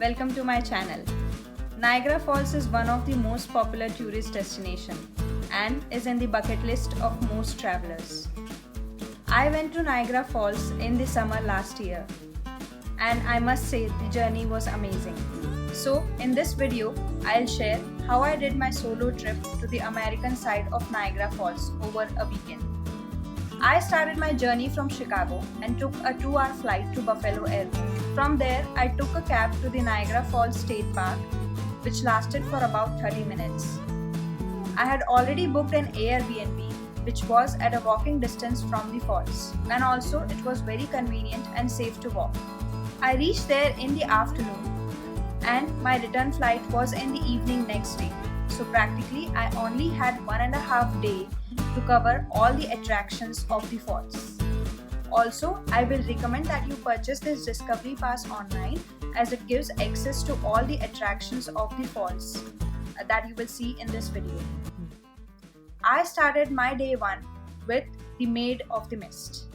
welcome to my channel. Niagara Falls is one of the most popular tourist destinations and is in the bucket list of most travelers. I went to Niagara Falls in the summer last year and I must say the journey was amazing. So in this video, I'll share how I did my solo trip to the American side of Niagara Falls over a weekend. I started my journey from Chicago and took a 2-hour flight to Buffalo Airport. From there, I took a cab to the Niagara Falls State Park, which lasted for about 30 minutes. I had already booked an Airbnb, which was at a walking distance from the falls, and also it was very convenient and safe to walk. I reached there in the afternoon, and my return flight was in the evening next day. So practically, I only had 1.5 days to cover all the attractions of the falls. Also, I will recommend that you purchase this Discovery Pass online as it gives access to all the attractions of the falls that you will see in this video. I started my day 1 with the Maid of the Mist.